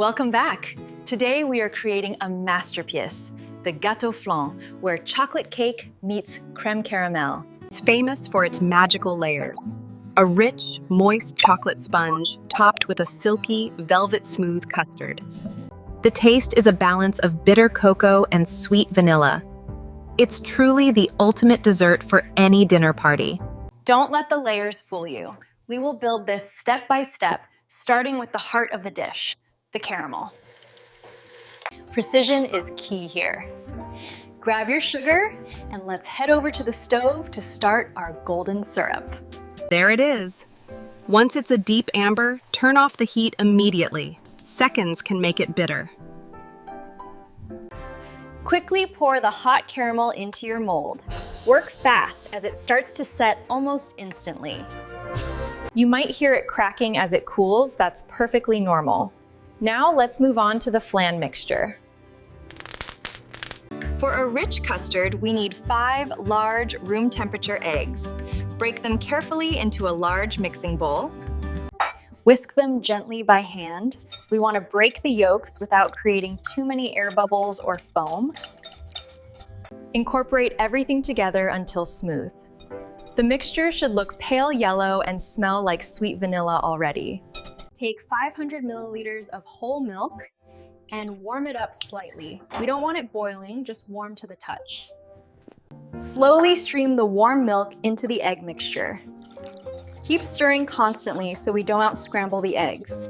Welcome back! Today we are creating a masterpiece, the Gâteau Flan, where chocolate cake meets crème caramel. It's famous for its magical layers. A rich, moist chocolate sponge topped with a silky, velvet-smooth custard. The taste is a balance of bitter cocoa and sweet vanilla. It's truly the ultimate dessert for any dinner party. Don't let the layers fool you. We will build this step by step, starting with the heart of the dish, the caramel. Precision is key here. Grab your sugar and let's head over to the stove to start our golden syrup. There it is. Once it's a deep amber, turn off the heat immediately. Seconds can make it bitter. Quickly pour the hot caramel into your mold. Work fast as it starts to set almost instantly. You might hear it cracking as it cools. That's perfectly normal. Now let's move on to the flan mixture. For a rich custard, we need 5 large room temperature eggs. Break them carefully into a large mixing bowl. Whisk them gently by hand. We want to break the yolks without creating too many air bubbles or foam. Incorporate everything together until smooth. The mixture should look pale yellow and smell like sweet vanilla already. Take 500 milliliters of whole milk and warm it up slightly. We don't want it boiling, just warm to the touch. Slowly stream the warm milk into the egg mixture. Keep stirring constantly so we don't out-scramble the eggs.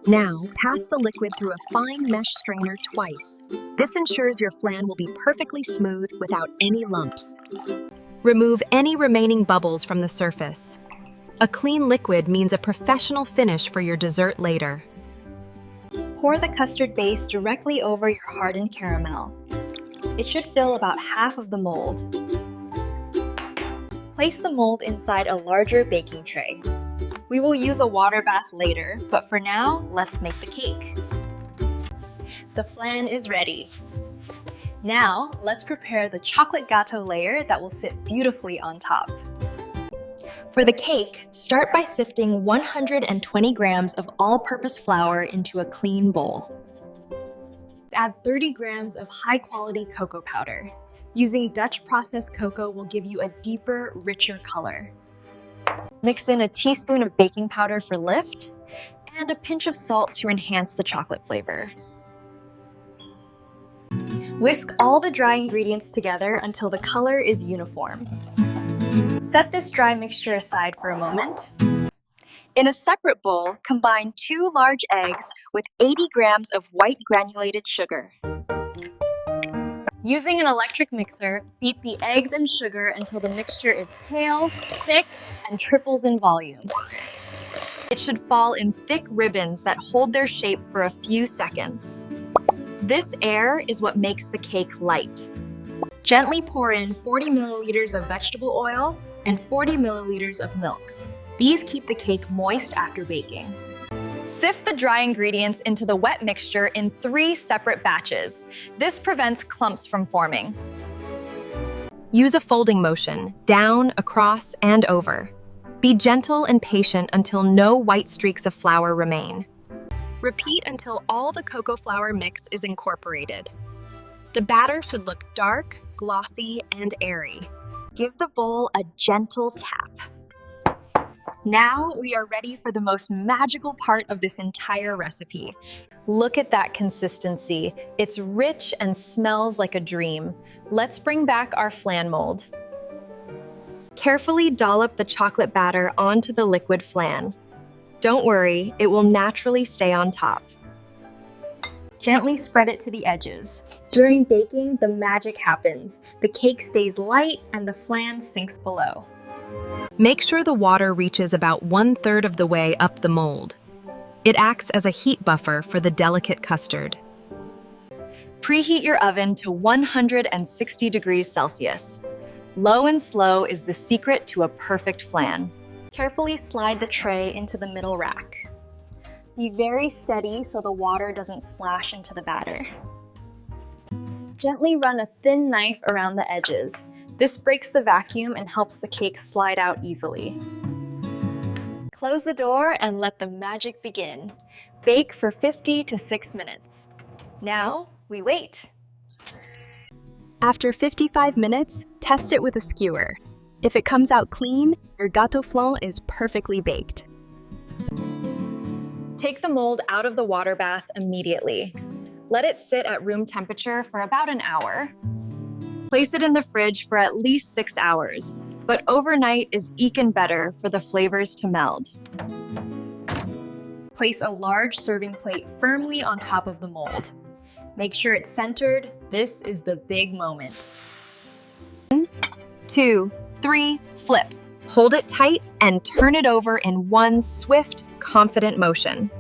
Now, pass the liquid through a fine mesh strainer twice. This ensures your flan will be perfectly smooth without any lumps. Remove any remaining bubbles from the surface. A clean liquid means a professional finish for your dessert later. Pour the custard base directly over your hardened caramel. It should fill about half of the mold. Place the mold inside a larger baking tray. We will use a water bath later, but for now, let's make the cake. The flan is ready. Now, let's prepare the chocolate gâteau layer that will sit beautifully on top. For the cake, start by sifting 120 grams of all-purpose flour into a clean bowl. Add 30 grams of high-quality cocoa powder. Using Dutch processed cocoa will give you a deeper, richer color. Mix in a teaspoon of baking powder for lift and a pinch of salt to enhance the chocolate flavor. Whisk all the dry ingredients together until the color is uniform. Set this dry mixture aside for a moment. In a separate bowl, combine 2 large eggs with 80 grams of white granulated sugar. Using an electric mixer, beat the eggs and sugar until the mixture is pale, thick, and triples in volume. It should fall in thick ribbons that hold their shape for a few seconds. This air is what makes the cake light. Gently pour in 40 milliliters of vegetable oil and 40 milliliters of milk. These keep the cake moist after baking. Sift the dry ingredients into the wet mixture in 3 separate batches. This prevents clumps from forming. Use a folding motion, down, across, and over. Be gentle and patient until no white streaks of flour remain. Repeat until all the cocoa flour mix is incorporated. The batter should look dark, glossy, and airy. Give the bowl a gentle tap. Now we are ready for the most magical part of this entire recipe. Look at that consistency. It's rich and smells like a dream. Let's bring back our flan mold. Carefully dollop the chocolate batter onto the liquid flan. Don't worry, it will naturally stay on top. Gently spread it to the edges. During baking, the magic happens. The cake stays light and the flan sinks below. Make sure the water reaches about 1/3 of the way up the mold. It acts as a heat buffer for the delicate custard. Preheat your oven to 160 degrees Celsius. Low and slow is the secret to a perfect flan. Carefully slide the tray into the middle rack. Be very steady so the water doesn't splash into the batter. Gently run a thin knife around the edges. This breaks the vacuum and helps the cake slide out easily. Close the door and let the magic begin. Bake for 50 to 6 minutes. Now, we wait. After 55 minutes, test it with a skewer. If it comes out clean, your Gâteau Flan is perfectly baked. Take the mold out of the water bath immediately. Let it sit at room temperature for about an hour. Place it in the fridge for at least 6 hours, but overnight is even better for the flavors to meld. Place a large serving plate firmly on top of the mold. Make sure it's centered. This is the big moment. 1, 2, 3, flip. Hold it tight and turn it over in one swift, confident motion.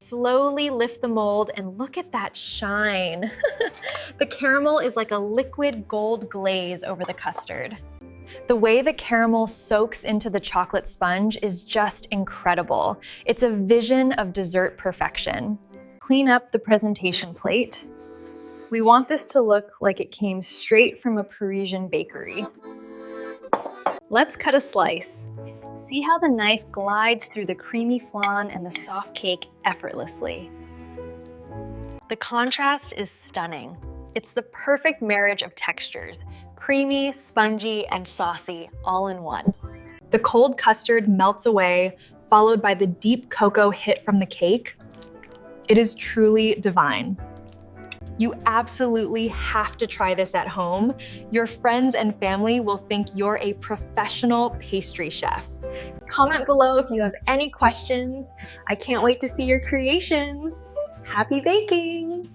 Slowly lift the mold and look at that shine. The caramel is like a liquid gold glaze over the custard. The way the caramel soaks into the chocolate sponge is just incredible. It's a vision of dessert perfection. Clean up the presentation plate. We want this to look like it came straight from a Parisian bakery. Let's cut a slice. See how the knife glides through the creamy flan and the soft cake effortlessly. The contrast is stunning. It's the perfect marriage of textures, creamy, spongy, and saucy all in one. The cold custard melts away, followed by the deep cocoa hit from the cake. It is truly divine. You absolutely have to try this at home. Your friends and family will think you're a professional pastry chef. Comment below if you have any questions. I can't wait to see your creations. Happy baking!